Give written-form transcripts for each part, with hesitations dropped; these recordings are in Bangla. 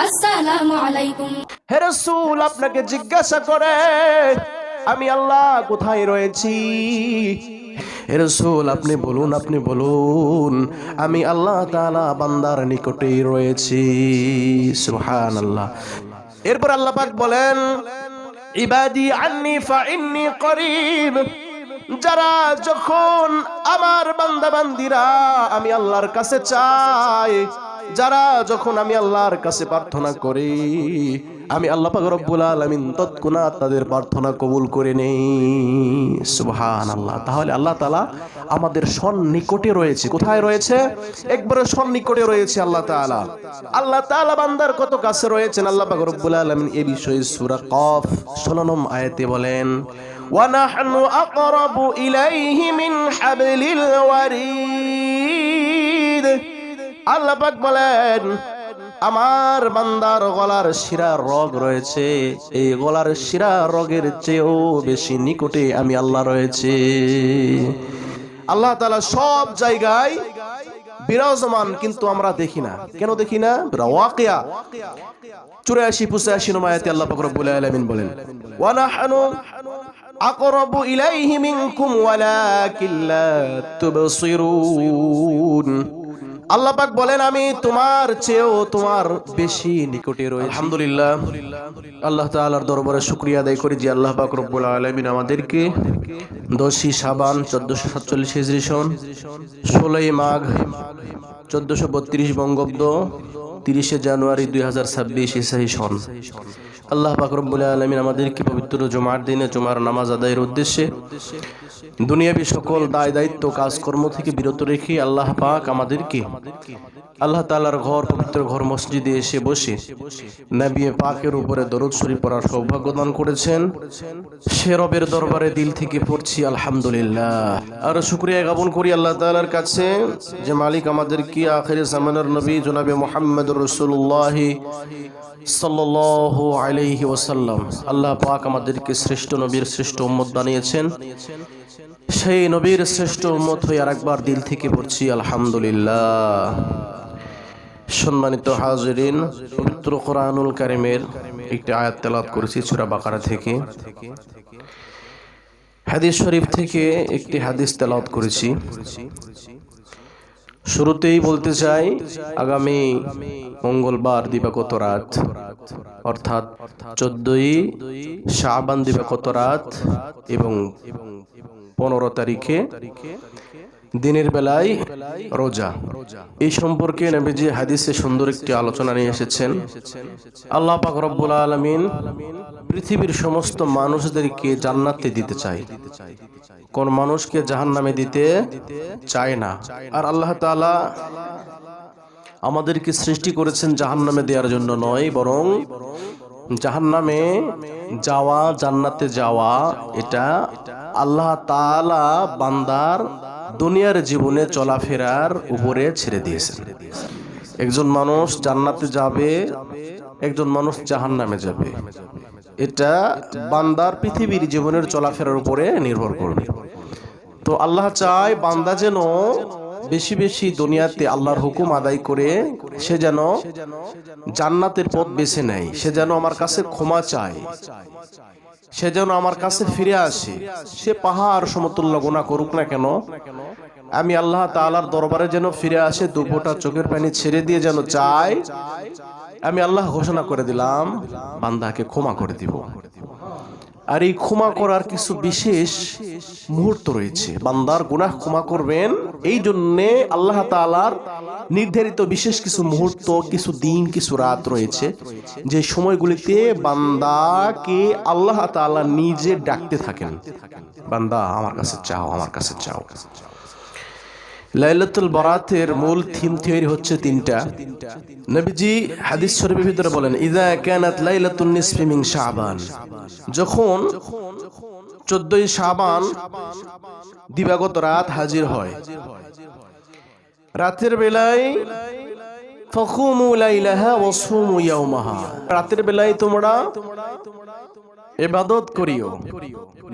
আসসালামু আলাইকুম। হে রাসূল, আপনাকে জিজ্ঞাসা করে আমি আল্লাহ কোথায় রয়েছি? হে রাসূল, আপনি বলুন আমি আল্লাহ তাআলা বান্দার নিকটেই রয়েছি। সুবহানাল্লাহ। এরপর আল্লাহ পাক বলেন, ইবাদি আন্নি ফাইন্নি করিব। যারা যখন আমার বান্দা বান্দিরা আমি আল্লাহর কাছে চাই, যারা যখন আমি আল্লাহর কাছে প্রার্থনা করি, আমি আল্লাহ পাক রব্বুল আলামিন তৎক্ষণাৎ তাদের প্রার্থনা কবুল করে নেই। সুবহানাল্লাহ। তাহলে আল্লাহ তাআলা আমাদের সন্নিকটে রয়েছে। কোথায় রয়েছে? একবারে সন্নিকটে রয়েছে আল্লাহ তাআলা। আল্লাহ তাআলা বান্দার কত কাছে রয়েছেন আল্লাহ পাক রব্বুল আলামিন এই বিষয়ে সূরা কফ 16 নং আয়াতে বলেন, وَنَحْنُ أَقْرَبُ إِلَيْهِ مِنْ حَبْلِ الْوَرِيدِ। আল্লাহ পাক বলেন, আমার বান্দার গলার শিরা রগ রয়েছে, এই গলার শিরা রগের চেয়েও বেশি নিকটে আমি আল্লাহ রয়েছে। আল্লাহ তাআলা সব জায়গায় বিরাজমান, কিন্তু আমরা দেখি না। কেন দেখি না? ওয়াকিয়া 84-85 নম্বর আয়াতে আল্লাহ পাক রব্বুল আলামিন বলেন, ওয়া নাহনু আকরাবু ইলাইহি মিনকুম ওয়ালাকিন লা তুবসিরুন। আল্লাহ পাক বলেন, আমি তোমার চেয়েও তোমার বেশি নিকটে রয়েছি। আলহামদুলিল্লাহ, আল্লাহ তাআলার দরবারে শুকরিয়া আদায় করি যে আল্লাহ পাক রব্বুল আলামিন আমাদেরকে 10ই শাবান 1447 হিজরি সন, 16ই মাঘ 1432 বঙ্গাব্দ, 30শে জানুয়ারি 2026 ঈসাই সন, আল্লাহ পাক রব্বুল আলামিন আমাদেরকে পবিত্র জুমার দিনে জুমার নামাজ আদায়ের উদ্দেশ্যে দুনিয়াবী সকল দায় দায়িত্ব কাজকর্ম থেকে বিরত রেখে আল্লাহ পাক আমাদেরকে আল্লাহ তাআলার ঘর, পবিত্র ঘর মসজিদে এসে বসে নবী পাকের উপরে দরুদ শরীফ পড়ার সৌভাগ্য দান করেছেন। সে রবের দরবারে দিল থেকে পড়ছি আলহামদুলিল্লাহ। আর শুকরিয়া জ্ঞাপন করি আল্লাহ তাআলার কাছে যে মালিক আমাদেরকে আখিরে জামানের নবী জনাবে মুহাম্মদুর রাসূলুল্লাহ সাল্লাল্লাহু আলাইহি ওয়াসাল্লাম, আল্লাহ পাক আমাদেরকে শ্রেষ্ঠ নবীর শ্রেষ্ঠ উম্মত বানিয়েছেন। সেই নবীর শ্রেষ্ঠ উম্মত হয়ে আরেকবার দিল থেকে পড়ছি আলহামদুলিল্লাহ। সম্মানিত হাজিরিন, পবিত্র কোরআনুল কারীমের একটি আয়াত তেলাওয়াত করেছি সূরা বাকারা থেকে। হাদিস শরীফ থেকে একটি হাদিস তেলাওয়াত করেছি। শুরুতেই বলতে চাই, আগামী মঙ্গলবার দিবাগত রাত অর্থাৎ 14ই শাবান দিবাগত রাত এবং 15 তারিখে দিনের বেলায় রোজা, এই সম্পর্কে নবীজি হাদিসে সুন্দর একটি আলোচনা নিয়ে এসেছেন। আল্লাহ পাক রব্বুল আলামিন পৃথিবীর সমস্ত মানুষদেরকে জান্নাতে দিতে চায়, কোন মানুষকে জাহান্নামে দিতে চায় না। আর আল্লাহ তাআলা আমাদেরকে সৃষ্টি করেছেন জাহান্নামে দেওয়ার জন্য নয়, বরং জাহান্নামে যাওয়া, জান্নাতে যাওয়া, এটা আল্লাহ তাআলা বান্দার দুনিয়ার জীবনে চলাফেরার উপরে ছেড়ে দিয়েছেন। একজন মানুষ জান্নাতে যাবে, একজন মানুষ জাহান্নামে যাবে, এটা বান্দার পৃথিবীর জীবনের চলাফেরার উপরে নির্ভর করবে। তো আল্লাহ চায় বান্দা যেন বেশি বেশি দুনিয়াতে আল্লাহর হুকুম আদায় করে সে যেন জান্নাতের পথ বেছে নেয়, সে যেন আমার কাছে ক্ষমা চায়, সে যেন আমার কাছে ফিরে আসে। সে পাহাড় সমতুল্য গুনাহ করুক না কেন, আমি আল্লাহ তাআলার দরবারে যেন ফিরে আসে, দুপোটা চোখের পানি ছেড়ে দিয়ে যেন চায়, আমি আল্লাহ ঘোষণা করে দিলাম বান্দাকে ক্ষমা করে দিব। আর এই ক্ষমা করার কিছু বিশেষ মুহূর্ত রয়েছে। বান্দার গুনাহ ক্ষমা করবেন, এই জন্যে আল্লাহ তাআলার নির্ধারিত বিশেষ কিছু মুহূর্ত, কিছু দিন, কিছু রাত রয়েছে, যে সময়গুলিতে বান্দাকে আল্লাহ তাআলা নিজে ডাকতে থাকেন, বান্দা আমার কাছে চাও, আমার কাছে চাও। লাইলাতুল বারাতের মূল থিম থিওরি হচ্ছে তিনটা। নবীজি হাদিস শরীফের ভিতরে বলেন, ইযা কানাত লাইলাতুন নিসফি মিন শাবান, যখন 14ই শাবান দিবাগত রাত হাজির হয়, রাতের বেলায় ফাকুমু লাইলাহা ওয়া সুমু ইয়াওমাহা, রাতের বেলায় তোমরা ইবাদত করিও,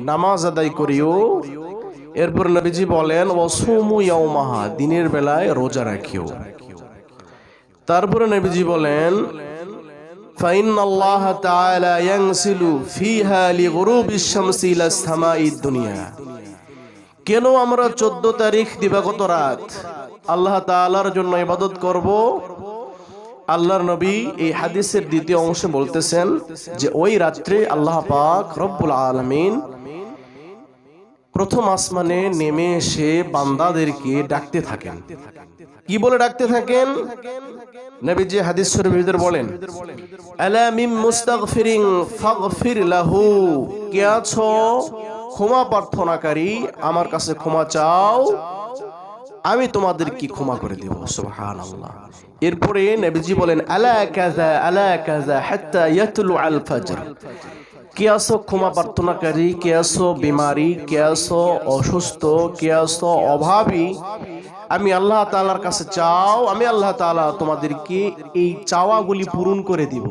নামাজ আদায় করিও। এরপর নবীজি বলেন ওয়াসুমু ইয়াওমাহা, দিনের বেলায় রোজা রাখিও। তারপরে নবীজি বলেন فإن الله تعالى ينزل فيها لغروب الشمس إلى السماء الدنيا। কেন আমরা 14 তারিখ দিবাগত রাত আল্লাহ তাআলার জন্য ইবাদত করব? আল্লাহর নবী এই হাদিসের দ্বিতীয় অংশে বলতেছেন যে ওই রাত্রে আল্লাহ পাক রব্বুল আলামিন প্রথম আসমানে নেমে এসে বান্দাদেরকে ডাকতে থাকেন। কি বলে ডাকতে থাকেন? নবীজি হাদিস শরীফের ভিতর বলেন, আলা মিন মুস্তাগফিরিন ফাগফির লাহু, কে আছো ক্ষমা প্রার্থনাকারী, আমার কাছে ক্ষমা চাও, আমি তোমাদের কি ক্ষমা করে দেব। সুবহানাল্লাহ। এরপরে নবীজি বলেন, আলা কাযা হাত্তা ইয়াতলু আল ফজর, কে আছো ক্ষমা প্রার্থনাকারী, কে আছো বিমারি, কে আছো অসুস্থ, কে আছো অভাবী, আমি আল্লাহ তাআলার কাছে চাও, আমি আল্লাহ তাআলা তোমাদেরকে এই চাওয়াগুলি পূরণ করে দিব।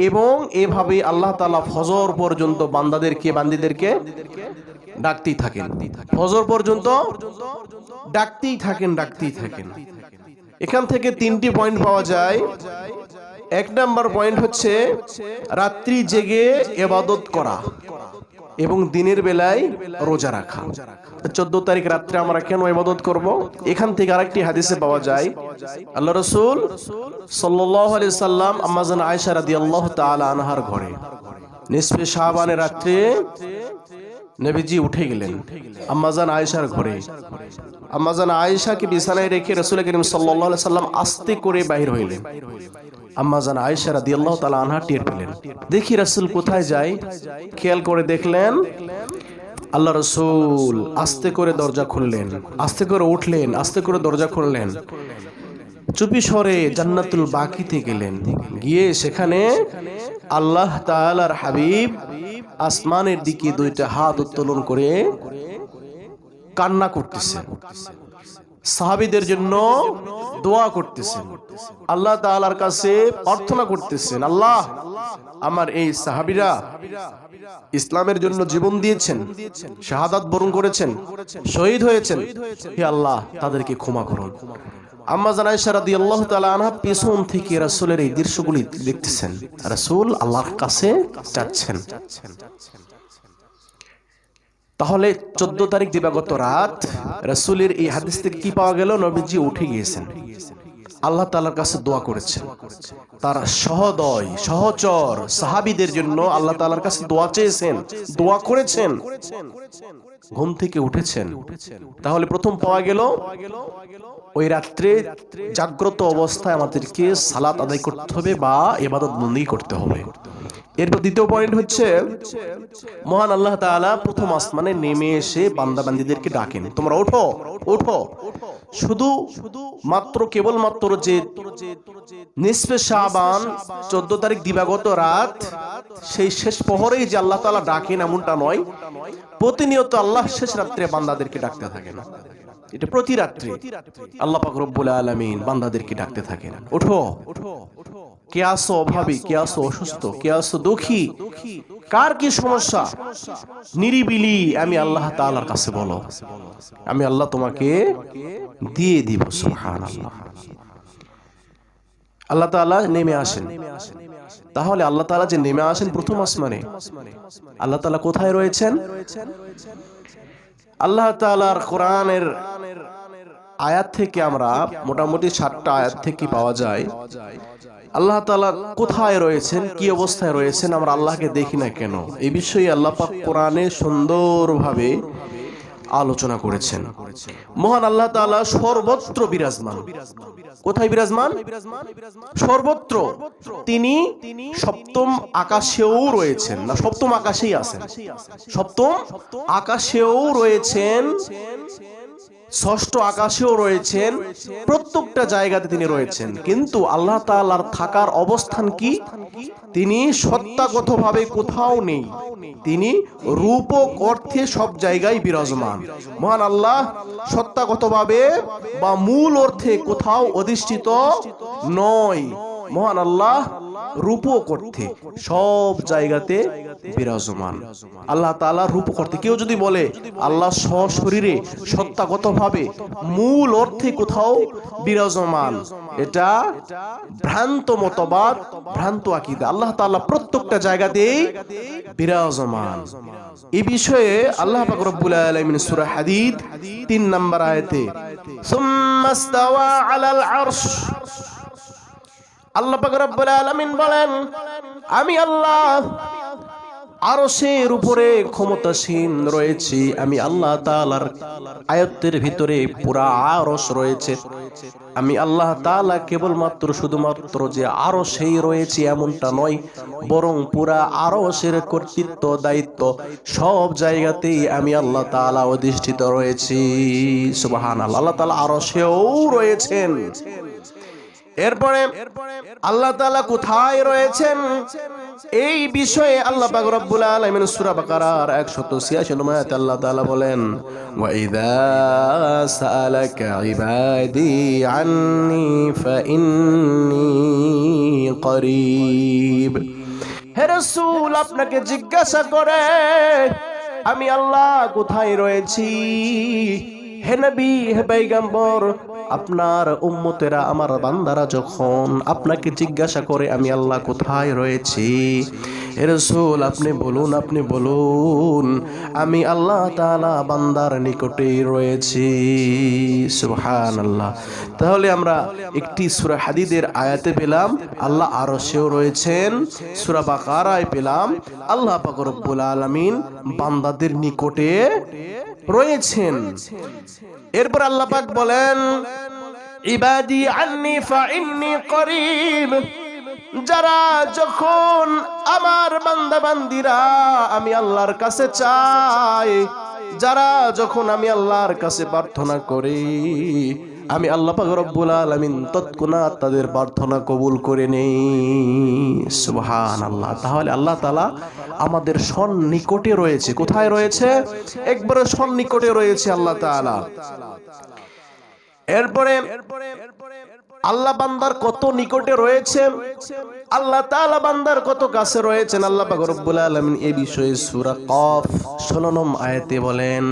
এবং এভাবে আল্লাহ তাআলা ফজর পর্যন্ত বান্দাদেরকে ডাকতেই থাকেন, ফজর পর্যন্ত ডাকতেই থাকেন। এখান থেকে 3টি পয়েন্ট পাওয়া যায়। 1 নাম্বার পয়েন্ট হচ্ছে রাত্রি জেগে ইবাদত করা এবং দিনের বেলায় রোজা রাখা। 14 তারিখ রাত্রে আমরা কেন ইবাদত করব? এখান থেকে আরেকটি হাদিসে পাওয়া যায়, আল্লাহ রাসূল সাল্লাল্লাহু আলাইহি সাল্লাম আম্মা জান আয়েশা রাদিয়াল্লাহু তাআলা আনহার ঘরে নিসফে শাবানের রাত্রে নবীজি উঠে গেলেন আম্মা জান আয়েশার ঘরে। আম্মা জান আয়েশাকে বিছানায় রেখে রাসূল করিম সাল্লাল্লাহু আলাইহি সাল্লাম আস্তে করে বাইরে হইলেন। আম্মা জান আয়েশা রাদিয়াল্লাহু তাআলা আনহা টের পেলেন, দেখি রাসূল কোথায় যায়। খেয়াল করে দেখলেন আল্লাহ রাসূল আস্তে করে দরজা খুললেন, আস্তে করে উঠলেন, আস্তে করে দরজা খুললেন, চুপি সরে জান্নাতুল বাকিতে গেলেন। গিয়ে সেখানে আল্লাহ তাআলার হাবিব আসমানের দিকে 2টা হাত উত্তোলন করে কান্না করতেছেন, সাহাবীদের জন্য দোয়া করতেছেন, আল্লাহ তাআলার কাছে প্রার্থনা করতেছেন, আল্লাহ আমার এই সাহাবীরা ইসলামের জন্য জীবন দিয়েছেন, শাহাদাত বরণ করেছেন, শহীদ হয়েছেন, হে আল্লাহ তাদেরকে ক্ষমা করুন। আম্মা জান আয়েশা রাদিয়াল্লাহু তাআলা আনহা পেছন থেকে রাসূলের এই দৃশ্যগুলি দেখতেছেন, রাসূল আল্লাহর কাছে যাচ্ছেন। তাহলে 14 তারিখ দিবাগত রাত রাসূলের এই হাদিস থেকে কি পাওয়া গেল? নবীজি উঠে গিয়েছেন, আল্লাহ তাআলার কাছে দোয়া করেছেন, তার সহদয় সহচর সাহাবীদের জন্য আল্লাহ তাআলার কাছে দোয়া চেয়েছেন, দোয়া করেছেন, ঘুম থেকে উঠেছেন। তাহলে প্রথম পাওয়া গেল ওই রাত্রে জাগ্রত অবস্থায় আমাদেরকে সালাত আদায় করতে হবে বা ইবাদত বন্দেগী করতে হবে। এরপর দ্বিতীয় পয়েন্ট হচ্ছে মহান আল্লাহ তাআলা প্রথম আসমানে নেমে এসে বান্দা বান্দীদেরকে ডাকেন, তোমরা ওঠো ওঠো। শুধু মাত্র কেবলমাত্র যে নিসফে শাবান 14 তারিখ দিবাগত রাত সেই শেষ প্রহরেই যে আল্লাহ তাআলা ডাকেন এমনটা নয়, প্রতিনিয়ত আল্লাহ শেষ রাত্রে বান্দাদেরকে ডাকতে থাকেন। এটা প্রতি রাত্রে আল্লাহ পাক রব্বুল আলামিন বান্দাদেরকে ডাকতে থাকেন, ওঠো। কে আছো অভাবী, কে আছো অসুস্থ, কে আছো দুঃখী, কার কি সমস্যা, নিরিবিলি আমি আল্লাহ তাআলার কাছে বলো, আমি আল্লাহ তোমাকে দিয়ে দিব। সুবহানাল্লাহ। আল্লাহ তাআলা নেমে আসেন। তাহলে আল্লাহ তাআলা যে নেমে আসেন প্রথম আসমানে, আল্লাহ তাআলা কোথায় রয়েছেন? আল্লাহ তাআলার কোরআনের আয়াত থেকে আমরা মোটামুটি 7টা আয়াত থেকে পাওয়া যায় আল্লাহ তাআলা কোথায় রয়েছেন, কি অবস্থায় রয়েছেন, আমরা আল্লাহকে দেখি না কেন, এই বিষয়ে আল্লাহ পাক কোরআনে সুন্দরভাবে আলোচনা করেছেন। মহান আল্লাহ তাআলা সর্বত্র বিরাজমান। কোথায় বিরাজমান? সর্বত্র। তিনি সপ্তম আকাশেও রয়েছেন, না সপ্তম আকাশেই আছেন, সপ্তম আকাশেও রয়েছেন, ষষ্ঠ আকাশেও রয়েছেন, প্রত্যেকটা জায়গাতে তিনি রয়েছেন। কিন্তু আল্লাহ তাআলার থাকার অবস্থান কি? তিনি সত্তাগতভাবে কোথাও নেই, তিনি রূপক অর্থে সব জায়গায় বিরাজমান। মহান আল্লাহ সত্তাগতভাবে বা মূল অর্থে কোথাও অধিষ্ঠিত নয়, মহান আল্লাহ রূপ করতে সব জায়গাতে বিরাজমান। আল্লাহ তাআলা রূপ করতে, কেউ যদি বলে আল্লাহ সশরীরে সত্তাগতভাবে মূল অর্থে কোথাও বিরাজমান, এটা ভ্রান্ত মতবাদ, ভ্রান্ত আকীদা। আল্লাহ তাআলা প্রত্যেকটা জায়গাতেই বিরাজমান। এই বিষয়ে আল্লাহ পাক রব্বুল আলামিন সূরা হাদীদ 3 নম্বর আয়াতে সুম্মাস্তাওয়া আলাল আরশ, আল্লাহ পাক রব্বুল আলামিন বলেন আমি আল্লাহ আরশের উপরে ক্ষমতাসীন রয়েছি। আমি আল্লাহ তাআলার আয়াতের ভিতরে পুরা আরশ রয়েছে। আমি আল্লাহ তাআলা কেবলমাত্র শুধুমাত্র যে আরশেই রয়েছি এমনটা নয়, বরং পুরা আরশের কর্তৃত্ব দায়িত্ব সব জায়গাতেই আমি আল্লাহ তাআলা অধিষ্ঠিত রয়েছি। সুবহানাল্লাহ। আল্লাহ তাআলা আরশেও রয়েছেন। এরপরে আল্লাহ তাআলা কোথায় রয়েছেন এই বিষয়ে আল্লাহ পাক রব্বুল আলামিন সূরা বাকারার 186 নম্বর আয়াতে আল্লাহ তাআলা বলেন ওয়া ইযা সাআলাকা ইবাদি আন্নী ফাইন্নী করিব। হে রাসূল, আপনাকে জিজ্ঞাসা করে আমি আল্লাহ কোথায় রয়েছি। হে নবী, হে পয়গম্বর, আপনার উম্মতেরা, আমার বান্দারা যখন আপনাকে জিজ্ঞাসা করে আমি আল্লাহ কোথায় রয়েছি, হে রাসূল আপনি বলুন আমি আল্লাহ তাআলা বান্দার নিকটেই রয়েছি। সুবহানাল্লাহ। তাহলে আমরা একটি সূরা হাদীদের আয়াতে পেলাম আল্লাহ আরশেও রয়েছেন, সূরা বাকারায় পেলাম আল্লাহ পাক রব্বুল আলামিন বান্দাদের নিকটে রয়েছেন। এরপর আল্লাহ পাক বলেন ইবাদি আন্নী ফাইন্নী করিব। যারা যখন আমার বান্দা বান্দিরা আমি আল্লাহর কাছে চায়, যারা যখন আমি আল্লাহর কাছে প্রার্থনা করি, আমি আল্লাহ পাক রব্বুল আলামিন তৎক্ষণাৎ তাদের প্রার্থনা কবুল করে নেই। সুবহানাল্লাহ। তাহলে আল্লাহ তাআলা আমাদের সন্নিকটে রয়েছে। কোথায় রয়েছে? একবারে সন্নিকটে রয়েছে আল্লাহ তাআলা। এরপরে আল্লাহ বান্দার কত নিকটে রয়েছে, আল্লাহ তাআলা বান্দার কত কাছে রয়েছেন, আল্লাহ পাক রব্বুল আলামিন এই বিষয়ে সূরা কফ 16 নম্বর আয়াতে বলেন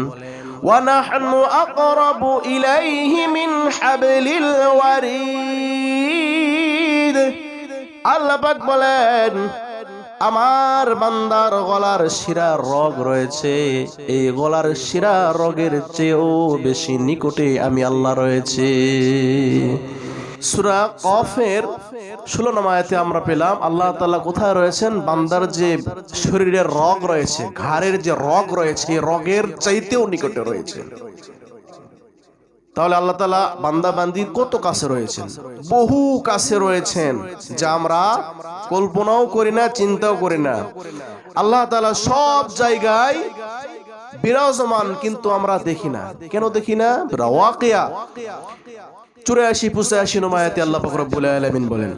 ওয়া নাহনু আকরাবু ইলাইহি মিন হাবলিল ওয়ারিদ। আল্লাহ পাক বলেন আমার বান্দার গলার শিরা রগ রয়েছে, এই গলার শিরা রগের চেয়েও বেশি নিকটে আমি আল্লাহ রয়েছে। সূরা কফের 16 নম্বর আয়াতে আমরা পেলাম আল্লাহ তাআলা কোথায় রয়েছেন। বান্দার যে শরীরের রগ রয়েছে, ঘাড়ের যে রগ রয়েছে, রগের চাইতেও নিকটে রয়েছে। তাহলে আল্লাহ তাআলা বান্দা বান্দির কত কাছে রয়েছেন, বহু কাছে রয়েছেন, যা আমরা কল্পনাও করি না, চিন্তাও করি না। আল্লাহ তাআলা সব জায়গায় বিরাজমান, কিন্তু আমরা দেখি না। কেন দেখি না? ওয়াকিয়া 84-85 নম্বর আয়াতে আল্লাহ পাক রব্বুল আলামিন বলেন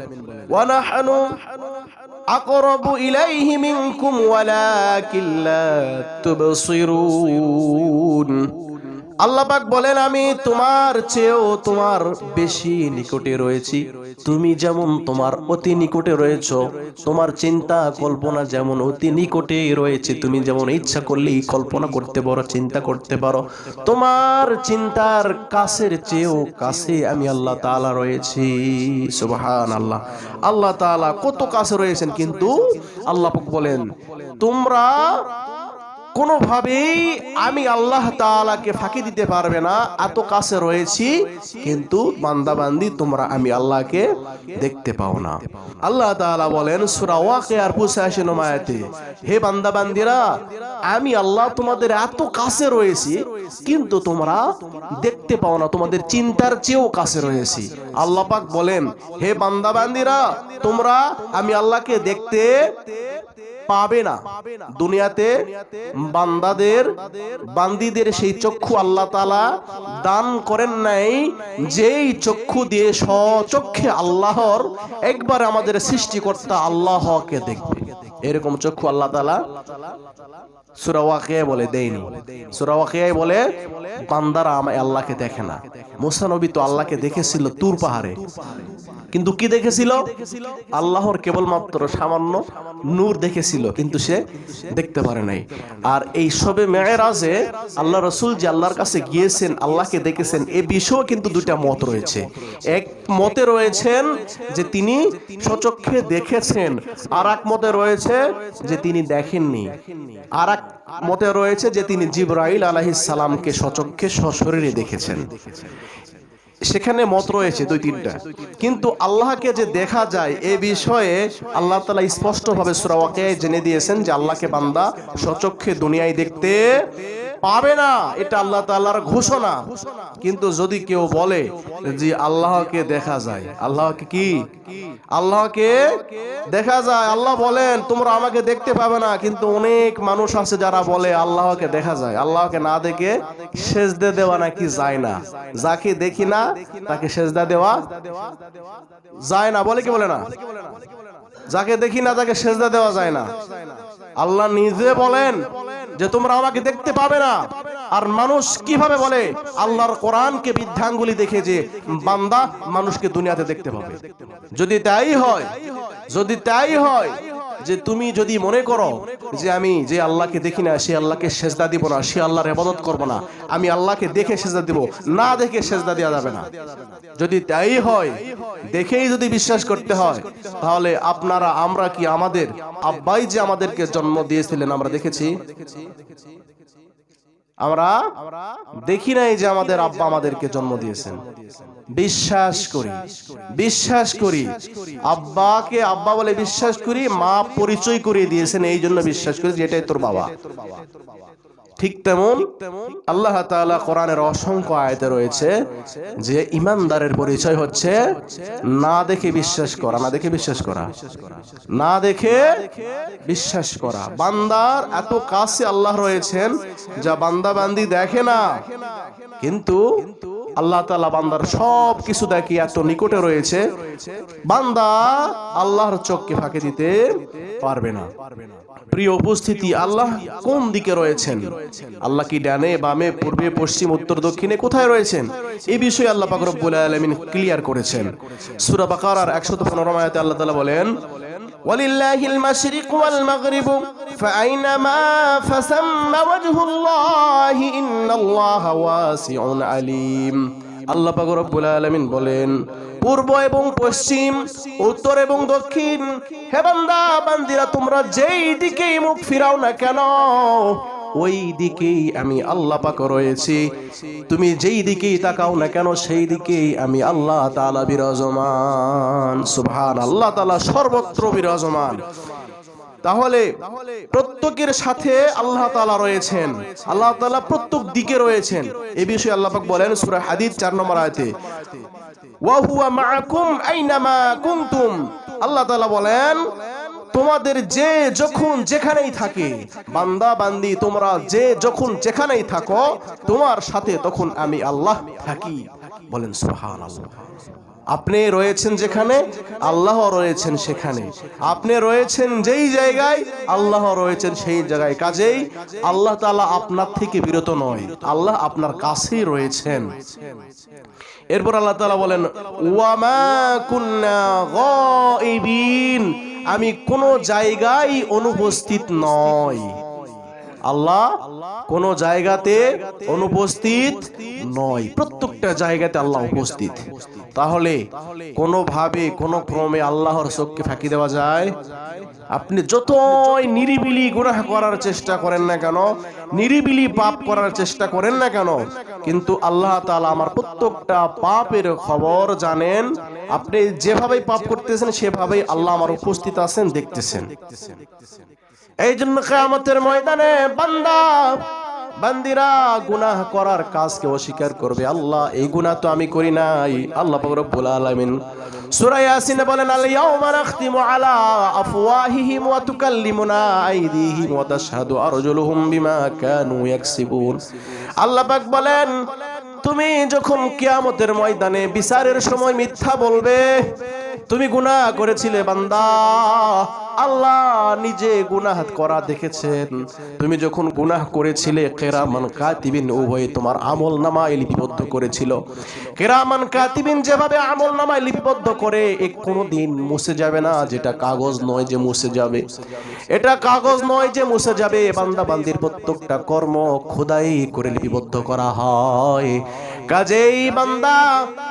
ওয়া নাহনু আকরাবু ইলাইহি মিনকুম ওয়ালাকিন লা তুবসিরুন। আল্লাহ পাক বলেন আমি তোমার চেয়েও তোমার বেশি নিকটে রয়েছি। তুমি যেমন তোমার অতি নিকটে রয়েছো, তোমার চিন্তা কল্পনা যেমন অতি নিকটে রয়েছে, তুমি যেমন ইচ্ছা করলেই কল্পনা করতে পারো, চিন্তা করতে পারো, তোমার চিন্তার কাছের চেয়েও কাছে আমি আল্লাহ তাআলা রয়েছি। সুবহানাল্লাহ। আল্লাহ তাআলা কত কাছে রয়েছেন, কিন্তু আল্লাহ পাক বলেন তোমরা কোনোভাবেই আমি আল্লাহ তাআলাকে ফাঁকি দিতে পারবে না, এত কাছে রয়েছি, কিন্তু বান্দা বান্দি তোমরা আমি আল্লাহকে দেখতে পাও না। আল্লাহ তাআলা বলেন সূরা ওয়াকিয়ার 85 নম্বর আয়াতে হে বান্দা বান্দিরা, আমি আল্লাহ তোমাদের এত কাছে রয়েছি, কিন্তু তোমরা দেখতে পাও না, তোমাদের চিন্তার চেয়েও কাছে রয়েছি। আল্লাহ পাক বলেন হে বান্দা বান্দিরা, তোমরা আমি আল্লাহকে দেখতে পাবে না। দুনিয়াতে বান্দিদের সেই চক্ষু আল্লাহ তাআলা দান করেন নাই, যেই চক্ষু দিয়ে স্বচক্ষে আল্লাহর একবার আমাদের সৃষ্টিকর্তা আল্লাহকে দেখবে। এরকম চক্ষু আল্লাহ তাআলা সূরা ওয়াকিয়ায় বলে দেয়নি। সূরা ওয়াকিয়ায় বলে বান্দারা আল্লাহকে দেখে না। মুসা নবী তো আল্লাহকে দেখেছিল তুর পাহাড়ে, কিন্তু কি দেখেছিল? আল্লাহর কেবলমাত্র সামান্য নূর দেখেছিল, কিন্তু সে দেখতে পারে নাই। আর এই সবে মেরাজে আল্লাহ রাসূল যে আল্লাহর কাছে গিয়েছেন, আল্লাহকে দেখেছেন, এ বিষয়েও কিন্তু দুইটা মত রয়েছে। এক মতে রয়েছেন যে তিনি স্বচক্ষে দেখেছেন, আর এক মতে রয়েছে যে তিনি দেখেননি, আর এক মতে রয়েছে যে তিনি জিবরাইল আলাইহিস সালামকে স্বচক্ষে সশরীরে দেখেছেন। সেখানে মত রয়েছে দুই তিনটা, কিন্তু আল্লাহকে যে দেখা যায় এ বিষয়ে আল্লাহ তাআলা স্পষ্টভাবে সূরা ওয়াকিয়ায় জেনে দিয়েছেন যে আল্লাহকে বান্দা স্বচক্ষে দুনিয়ায় দেখতে পাবে না, এটা আল্লাহ তাআলার ঘোষণা। কিন্তু যদি কেউ বলে যে আল্লাহকে দেখা যায়, আল্লাহকে কি? আল্লাহকে দেখা যায়। আল্লাহ বলেন তোমরা আমাকে দেখতে পাবে না, কিন্তু অনেক মানুষ আছে যারা বলে আল্লাহকে দেখা যায়। আল্লাহকে না দেখে সেজদা দেওয়া নাকি যায় না, যাকে দেখি না তাকে সেজদা দেওয়া যায় না, বলে কি বলে না? যাকে দেখি না তাকে সেজদা দেওয়া যায় না। আল্লাহ নিজে বলেন যে তোমরা আমাকে দেখতে পাবে না। আর মানুষ কিভাবে বলে? আল্লাহর কোরআনকে বৃদ্ধাঙ্গুলি দেখে যে বান্দা মানুষকে দুনিয়াতে দেখতে পাবে। যদি তাই হয় যে তুমি যদি মনে করো যে আমি যে আল্লাহকে দেখি না সে আল্লাহকে সেজদা দিব না, সে আল্লাহর ইবাদত করব না, আমি আল্লাহকে দেখে সেজদা দিব, না দেখে সেজদা দেওয়া যাবে না। যদি তাই হয়, দেখেই যদি বিশ্বাস করতে হয়, তাহলে আমরা কি আমাদের আব্বাই যে আমাদেরকে জন্ম দিয়েছিলেন আমরা দেখেছি? আমরা দেখি নাই যে আমাদের আব্বা আমাদেরকে জন্ম দিয়েছেন। বিশ্বাস করি আব্বাকে আব্বা বলে বিশ্বাস করি, মা পরিচয় করিয়ে দিয়েছেন এই জন্য বিশ্বাস করি যে এটাই তোর বাবা। ঠিক তেমন আল্লাহ তাআলা কোরআনের অসংখ্য আয়াতে রয়েছে যে ঈমানদারের পরিচয় হচ্ছে না দেখে বিশ্বাস করা, না দেখে বিশ্বাস করা। বান্দার এত কাছে আল্লাহ রয়েছেন যা বান্দা বান্দি দেখে না, কিন্তু আল্লাহ তাআলা বান্দার সব কিছু দেখে, এত নিকটে রয়েছে, বান্দা আল্লাহর চোখকে ফাঁকি দিতে পারবে না। প্রিয় উপস্থিতি, আল্লাহ কোন দিকে রয়েছেন? আল্লাহ কি ডানে বামে পূর্বে পশ্চিম উত্তর দক্ষিণে কোথায় রয়েছেন? এই বিষয়ে আল্লাহ পাক রব্বুল আলামিন ক্লিয়ার করেছেন। সূরা বাকারার 115 আয়াতে আল্লাহ তাআলা বলেন ওয়ালিল্লাহিল মাশরিক ওয়াল মাগরিব ফাআইনামা ফাসাম্মা ওয়াজহুল্লাহি ইন্নাল্লাহা ওয়াসিউন আলীম। আল্লাহ পাক রব্বুল আলামিন বলেন পূর্ব এবং পশ্চিম, উত্তর এবং দক্ষিণ, হে বান্দা বান্দিরা তোমরা যেই দিকেই মুখ ফিরাও না কেন ওই দিকেই আমি আল্লাহ পাক রয়েছি। তুমি যেই দিকেই তাকাও না কেন সেই দিকেই আমি আল্লাহ তাআলা বিরাজমান। সুবহানাল্লাহ, তাআলা সর্বত্র বিরাজমান। তাহলে প্রত্যেকের সাথে আল্লাহ তাআলা রয়েছেন, আল্লাহ তাআলা প্রত্যেক দিকে রয়েছেন। এই বিষয়ে আল্লাহ পাক বলেন সূরা হাদীদ 4 নম্বর আয়াতে ওয়া হুয়া মাআকুম আইনামা কুনতুম। আল্লাহ তাআলা বলেন তোমাদের যে যখন যেখানেই থাকে, বান্দা বান্দি তোমরা যে যখন যেখানেই থাকো তোমার সাথে তখন আমি আল্লাহ থাকি। বলেন সুবহানাল্লাহ। আপনি রয়েছেন যেখানে আল্লাহ রয়েছেন সেখানে, আপনি রয়েছেন যেই জায়গায় আল্লাহ রয়েছেন সেই জায়গায়। কাজেই আল্লাহ তাআলা আপনার থেকে বিরত নয়, আল্লাহ আপনার কাছেই রয়েছেন। এরপর আল্লাহ তাআলা বলেন ওয়ামা কুন্না গায়িবিন, আমি কোন জায়গায় অনুপস্থিত নয়। আল্লাহ কোন জায়গাতে অনুপস্থিত নয়, প্রত্যেকটা জায়গাতে আল্লাহ উপস্থিত। তাহলে কোনোভাবে কোনো ক্রমে আল্লাহর চোখকে ফাঁকি দেওয়া যায়? আপনি যতই নিরিবিলি গুনাহ করার চেষ্টা করেন না কেন, নিরিবিলি পাপ করার চেষ্টা করেন না কেন, কিন্তু আল্লাহ তাআলা আমার প্রত্যেকটা পাপের খবর জানেন। আপনি যেভাবে পাপ করতেছেন সেভাবেই আল্লাহ আমার উপস্থিত আছেন, দেখতেছেন। এই জন্য কিয়ামতের ময়দানে বান্দা বান্দিরা গুনাহ করার কাজকে অস্বীকার করবে। আল্লাহ এই গুনাহ তো আমি করি নাই। আল্লাহ পাক রব্বুল আলামিন সূরা ইয়াসিনে বলেন আল ইয়াউমা নাখতিমু আলা আফওয়াহিহিম ওয়া তুকাল্লিমুনা আইদিহিম ওয়া তাশহাদু আরজুলুহুম বিমা কানু ইয়াকসিবুন। আল্লাহ পাক বলেন তুমি যখন কিয়ামতের ময়দানে বিচারের সময় মিথ্যা বলবে, তুমি গুনাহ করেছিলে বান্দা, আল্লাহ নিজে গুনাহ করা দেখেছেন। তুমি যখন গুনাহ করেছিলে কিরামান কাতিবিন উভয়ে তোমার আমলনামায় লিপিবদ্ধ করেছিল। কিরামান কাতিবিন যেভাবে আমলনামায় লিপিবদ্ধ করে কোনোদিন মুছে যাবে না, যেটা কাগজ নয় যে মুছে যাবে, এটা কাগজ নয় যে মুছে যাবে। বান্দা বান্দির প্রত্যেকটা কর্ম খোদাই করে লিপিবদ্ধ করা হয়। কাজেই বান্দা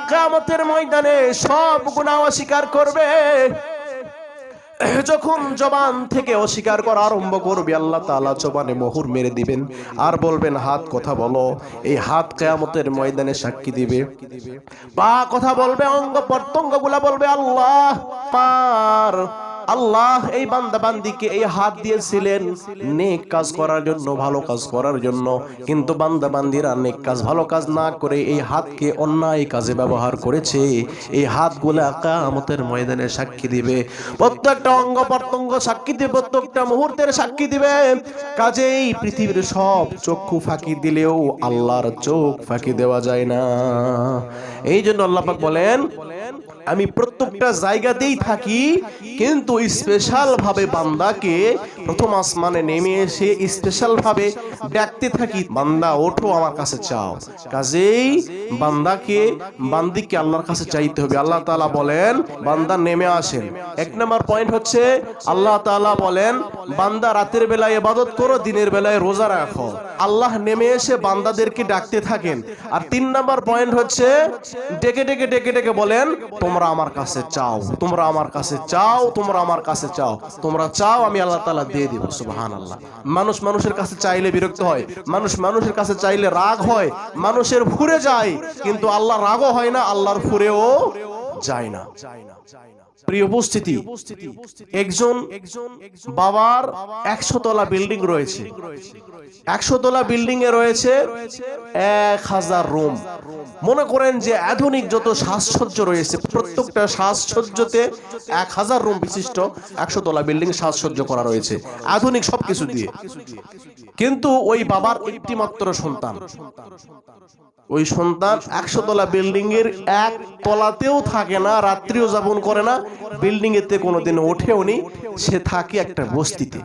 কিয়ামতের ময়দানে সব গুনাহ অস্বীকার করবে। যখন জবান থেকে অস্বীকার করা আরম্ভ করবে, আল্লাহ তাআলা জবানে মোহর মেরে দিবেন আর বলবেন হাত কথা বলো। এই হাত কিয়ামতের ময়দানে সাক্ষী দিবে। পা কথা বলবে, অঙ্গ প্রত্যঙ্গগুলা বলবে আল্লাহ পার। আল্লাহ এই বান্দা বান্দিকে এই হাত দিয়েছিলেন নেক কাজ করার জন্য, ভালো কাজ করার জন্য, কিন্তু বান্দা বান্দিরা নেক কাজ ভালো কাজ না করে এই হাতকে অন্যায় কাজে ব্যবহার করেছে। এই হাতগুলা কিয়ামতের ময়দানে সাক্ষী দিবে। প্রত্যেকটা অঙ্গ প্রত্যঙ্গ সাক্ষী দিবে, প্রত্যেকটা মুহূর্তের সাক্ষী দিবে। কাজেই পৃথিবীর সব চক্ষু ফাঁকি দিলেও আল্লাহর চোখ ফাঁকি দেওয়া যায় না। এই জন্য আল্লাহ পাক বলেন, আমি প্রত্যেকটা জায়গাতেই থাকি, কিন্তু স্পেশাল ভাবে বান্দাকে প্রথম আসমানে নেমে এসে স্পেশাল ভাবে ডাকতে থাকি, বান্দা ওঠো আমার কাছে চাও। কাজেই বান্দিকে আল্লাহর কাছে চাইতে হবে। আল্লাহ তাআলা বলেন বান্দা নেমে আসেন। এক নম্বর পয়েন্ট হচ্ছে আল্লাহ তাআলা বলেন বান্দা রাতের বেলায় ইবাদত করো, দিনের বেলায় রোজা রাখো। আল্লাহ নেমে এসে বান্দাদেরকে ডাকতে থাকেন। আর 3 নম্বর পয়েন্ট হচ্ছে ডেকে ডেকে ডেকে ডেকে বলেন তোমরা আমার কাছে চাও, তোমরা আমার কাছে চাও, তোমরা আমার কাছে চাও, তোমরা চাও আমি আল্লাহ তাআলা দিয়ে দিব। সুবহানাল্লাহ। মানুষ মানুষের কাছে চাইলে বিরক্ত হয়, মানুষ মানুষের কাছে চাইলে রাগ হয়, মানুষের ফুরে যায়, কিন্তু আল্লাহ রাগও হয় না, আল্লাহর ফুরেও যায় না। প্রিয় উপস্থিতি, একজন বাবার 100 তলা বিল্ডিং রয়েছে। 100 তলা বিল্ডিং এ রয়েছে 1000 রুম। মনে করেন যে আধুনিক যত সাজসজ্জা রয়েছে, প্রত্যেকটা সাজসজ্জাতে 1000 রুম বিশিষ্ট 100 তলা বিল্ডিং সাজসজ্জা করা রয়েছে আধুনিক সবকিছু দিয়ে। কিন্তু ওই বাবার একটি মাত্র সন্তান, ওই সন্তান 100 তলা বিল্ডিং এর 1 তলাতেও থাকে না, রাত্রিও যাপন করে না, বিল্ডিং এতে কোনোদিন ওঠেও নি, সে থাকে একটা বস্তিতে।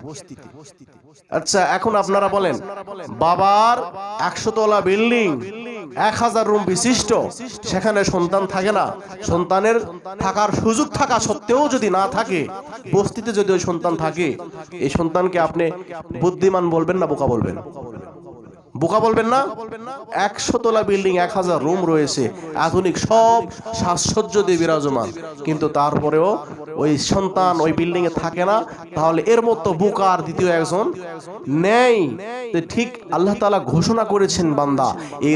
আচ্ছা এখন আপনারা বলেন, বাবার 100 তলা বিল্ডিং 1000 রুম বিশিষ্ট, সেখানে সন্তান থাকে না, সন্তানের থাকার সুযোগ থাকা সত্ত্বেও যদি না থাকে, বস্তিতে যদি ওই সন্তান থাকে, এই সন্তানকে আপনি বুদ্ধিমান বলবেন না বোকা বলবেন? বোকা বলবেন না? 100 তলা বিল্ডিং 1000 রুম রয়েছে, আধুনিক সব সাজসজ্জা দিয়ে বিরাজমান, কিন্তু তারপরেও ওই সন্তান ওই বিল্ডিং এ থাকে না। তাহলে এর মতো বোকা আর দ্বিতীয় একজন নেই। ঠিক আল্লাহ তাআলা ঘোষণা করেছেন বান্দা এই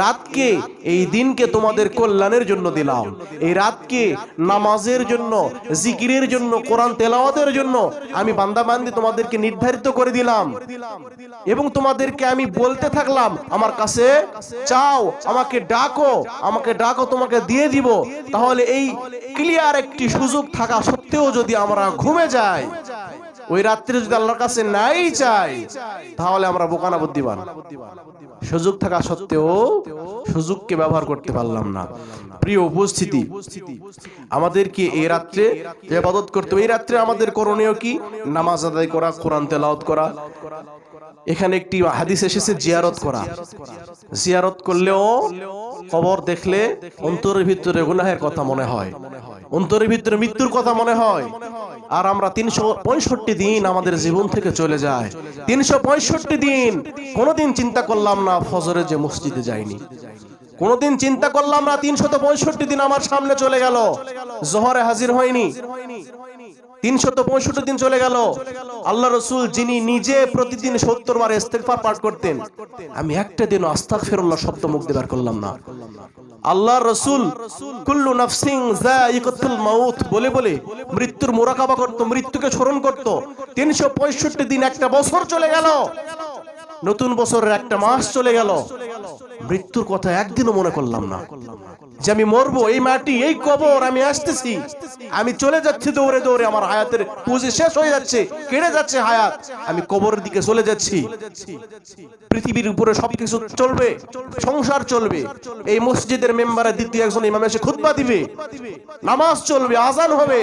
রাতকে এই দিনকে তোমাদের কল্যাণের জন্য দিলাম, এই রাতকে নামাজের জন্য, জিকিরের জন্য, কোরআন তেলাওয়াতের জন্য আমি বান্দা বান্দি তোমাদেরকে নির্ধারিত করে দিলাম, এবং তোমাদেরকে আমি বলতে থাকলাম আমার কাছে চাও, আমাকে ডাকো, তোমাকে দিয়ে দিব। তাহলে এই ক্লিয়ার একটি সুযোগ থাকা সত্ত্বেও যদি আমরা ঘুমে যাই, ওই রাত্রে যদি আল্লাহর কাছে নাই চাই, তাহলে আমরা বোকা না বুদ্ধিমান? সুযোগ থাকা সত্ত্বেও সুযোগকে ব্যবহার করতে পারলাম না। প্রিয় উপস্থিতি, আমাদেরকে এই রাত্রে ইবাদত করতে হবে। এই রাত্রে আমাদের করণীয় কি? নামাজ আদায় করা, কোরআন তেলাওয়াত করা। এখানে একটি হাদিস এসেছে জিয়ারত করা। জিয়ারত করলেও কবর দেখলে অন্তরের ভিতরে গুনাহের কথা মনে হয়, অন্তরের ভিতরে মৃত্যুর কথা মনে হয়। আর আমরা 365 দিন আমাদের জীবন থেকে চলে যায়। 365 দিন কোনোদিন চিন্তা করলাম না ফজরে যে মসজিদে যাইনি, কোনোদিন চিন্তা করলাম না 365 দিন আমার সামনে চলে গেল, জোহরে হাজির হয়নি, 365 দিন চলে গেল। আল্লাহ রাসূল যিনি নিজে প্রতিদিন 70 বার ইস্তেগফার পাঠ করতেন, আমি একটা দিন আস্তাগফিরুল্লাহ শব্দ মুখ দিয়ে বের করলাম না। আল্লাহ রাসূল কুল্লু নাফসিন যায়িকাতুল মাউত বলে বলে মৃত্যুর মুরাকাবা করত, মৃত্যুকে স্মরণ করত। 365 দিন, একটা বছর চলে গেল, নতুন বছরের একটা মাস চলে গেল, মৃত্যুর কথা একদিনও মনে করলাম না যে আমি মরবো, এই মাটি, এই কবর, আমি আসতেছি, আমি চলে যাচ্ছি দৌড়ে দৌড়ে, আমার হায়াতের পুঁজি শেষ হয়ে যাচ্ছে, কেটে যাচ্ছে হায়াত, আমি কবরের দিকে চলে যাচ্ছি। পৃথিবীর উপরে সবকিছু চলবে, সংসার চলবে, এই মসজিদের মেম্বারে দ্বিতীয় একজন ইমাম এসে খুতবা দিবে, নামাজ চলবে, আজান হবে,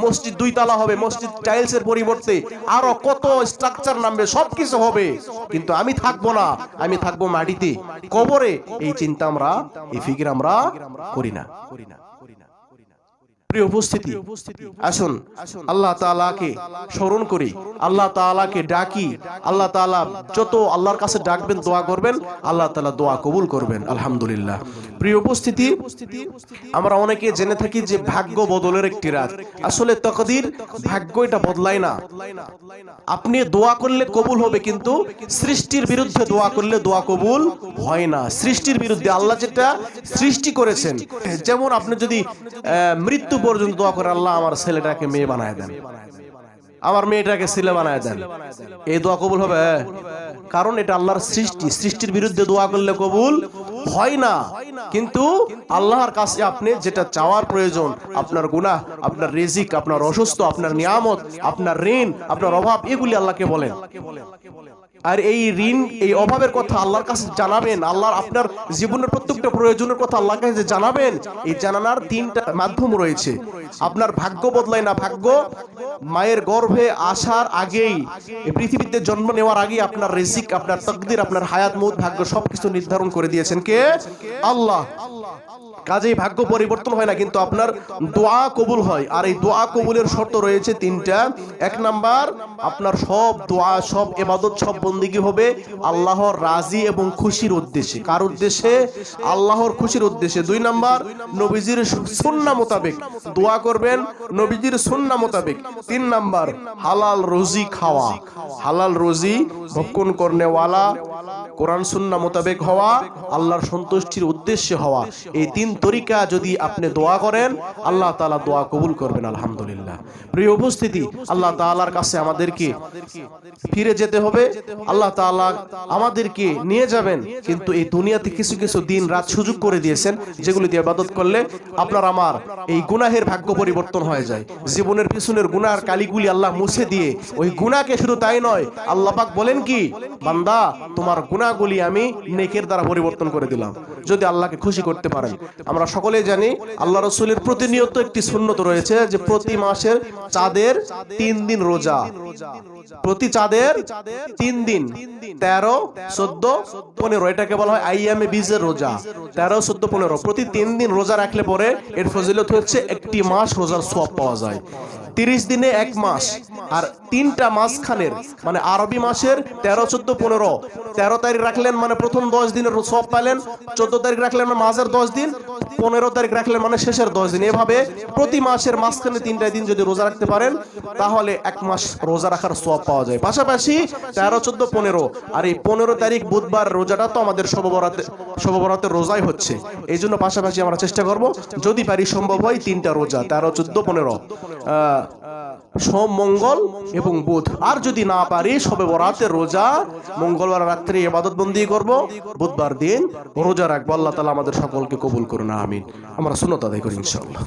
মসজিদ 2 তলা হবে, মসজিদ টাইলসের পরিবর্তে আরো কত স্ট্রাকচার নামবে, সবকিছু হবে, কিন্তু আমি থাকবো না, আমি থাকবো মাটিতে, কবরে। এই চিন্তা আমরা, এই ফিকির আমরা করি না। প্রিয় উপস্থিতি, আসুন আল্লাহ তাআলাকে স্মরণ করি, আল্লাহ তাআলাকে ডাকি। আল্লাহ তাআলা যত আল্লাহর কাছে ডাকবেন, দোয়া করবেন, আল্লাহ তাআলা দোয়া কবুল করবেন, আলহামদুলিল্লাহ। প্রিয় উপস্থিতি, আমরা অনেকে জেনে থাকি যে ভাগ্য বদলের একটি রাত। আসলে তাকদীর, ভাগ্য এটা বদলায় না। আপনি দোয়া করলে কবুল হবে, কিন্তু সৃষ্টির বিরুদ্ধে দোয়া করলে দোয়া কবুল হয় না। সৃষ্টির বিরুদ্ধে, আল্লাহ যেটা সৃষ্টি করেছেন, যেমন আপনি যদি মৃত্যু পর্যন্ত দোয়া করে, আল্লাহ আমার ছেলেটাকে মেয়ে বানায় দেন, আমার মেয়েটাকে ছেলে বানায় দেন, এই দোয়া কবুল হবে? কারণ এটা আল্লাহর সৃষ্টি, সৃষ্টির বিরুদ্ধে দোয়া করলে কবুল হয় না। কিন্তু আল্লাহর কাছে আপনি যেটা চাওয়ার প্রয়োজন, আপনার গুনাহ, আপনার রিজিক, আপনার অসুস্থ, আপনার নিয়ামত, আপনার ঋণ, আপনার অভাব, এগুলি আল্লাহকে বলেন। আর এই ঋণ, এই অভাবের কথা আল্লাহর কাছে জানাবেন, আল্লাহর আপনার জীবনের প্রত্যেকটা প্রয়োজনের কথা আল্লাহর কাছে জানাবেন। এই জানানোর 3টা মাধ্যম রয়েছে। আপনার ভাগ্য বদলায় না, ভাগ্য মায়ের গর্ভে আসার আগেই, এই পৃথিবীতে জন্ম নেওয়ার আগেই আপনার রিজিক, আপনার তাকদীর, আপনার হায়াত, মউত, ভাগ্য সবকিছু নির্ধারণ করে দিয়েছেন কে? আল্লাহ। কাজেই ভাগ্য পরিবর্তন হয় না, কিন্তু আপনার দোয়া কবুল হয়। আর এই দোয়া কবুলের শর্ত রয়েছে 3টা। 1 নাম্বার, আপনার সব দোয়া, সব ইবাদত, সব বন্দেগী হবে আল্লাহর রাজি এবং খুশির উদ্দেশ্যে। কার উদ্দেশ্যে? আল্লাহর খুশির উদ্দেশ্যে। 2 নাম্বার, নবীজির সুন্নাহ মোতাবেক দোয়া করবেন, নবীজির সুন্নাহ মোতাবেক। 3 নাম্বার, হালাল রুজি খাওয়া, হালাল রুজি ভক্ষণ করনেওয়ালা, কোরআন সুন্নাহ মোতাবেক হওয়া, আল্লাহর সন্তুষ্টির উদ্দেশ্যে হওয়া। এই 3 তরিকা যদি আপনি দোয়া করেন, আল্লাহ তাআলা দোয়া কবুল করবেন, আলহামদুলিল্লাহ। প্রিয় উপস্থিতি, আল্লাহ তাআলার কাছে আমাদেরকে ফিরে যেতে হবে। আল্লাহ তাআলা আমাদেরকে নিয়ে যাবেন, কিন্তু এই দুনিয়াতে কিছু কিছু দিন রাত সুযোগ করে দিয়েছেন, যেগুলি দিয়ে ইবাদত করলে আপনার আমার এই গুনাহের ভাগ্য পরিবর্তন হয়ে যায়। জীবনের পিছনের গুনার কালিগুলি আল্লাহ মুছে দিয়ে, ওই গুনাহকে শুধু তাই নয়, আল্লাহ পাক বলেন কি, বান্দা তোমার গুনাহগুলি আমি নেকের দ্বারা পরিবর্তন করে দিলাম। যদি আল্লাহকে খুশি করতে পারেন। আমরা সকলেই জানি আল্লাহ রাসূলের প্রতিনিয়ত একটি সুন্নত রয়েছে যে প্রতি মাসের চাঁদের 3 দিন রোজা, প্রতি চাঁদের 3 দিন, 13, 14, 15, এটাকে বলা হয় আইয়ামে বীজের রোজা। 13, 14, 15 প্রতি 3 দিন রোজা রাখলে পরে এর ফজিলত হচ্ছে একটি মাস রোজার সওয়াব পাওয়া যায়। 30 দিনে 1 মাস, আর 3টা মাসখানের মানে আরবি মাসের 13, 14, 15, 13 তারিখ রাখলেন মানে প্রথম 10 দিনের সওয়াব পেলেন, 14 তারিখ রাখলেন মানে মাঝের 10 দিন, 15 তারিখ রাখলেন মানে শেষের 10 দিন। এভাবে প্রতি মাসের মাঝখানে 3টা দিন যদি রোজা রাখতে পারেন, তাহলে 1 মাস রোজা রাখার সওয়াব পাওয়া যায়। পাশাপাশি 13, 14, 15, আর এই 15 তারিখ বুধবার রোজাটা তো আমাদের শবে বরাতের রোজাই হচ্ছে। এই জন্য পাশাপাশি আমরা চেষ্টা করব, যদি পারি সম্ভব হয় 3টা রোজা, 13, 14, 15, সোম, মঙ্গল এবং বুধ। আর যদি না পারি শবে বরাতের রোজা, মঙ্গলবার রাত্রে ইবাদত বন্দি করব, বুধবার দিন রোজা রাখবো। আল্লাহ তাআলা আমাদের সকলকে কবুল করুন, আমিন। আমরা সুন্নাত আদায় করি ইনশাআল্লাহ।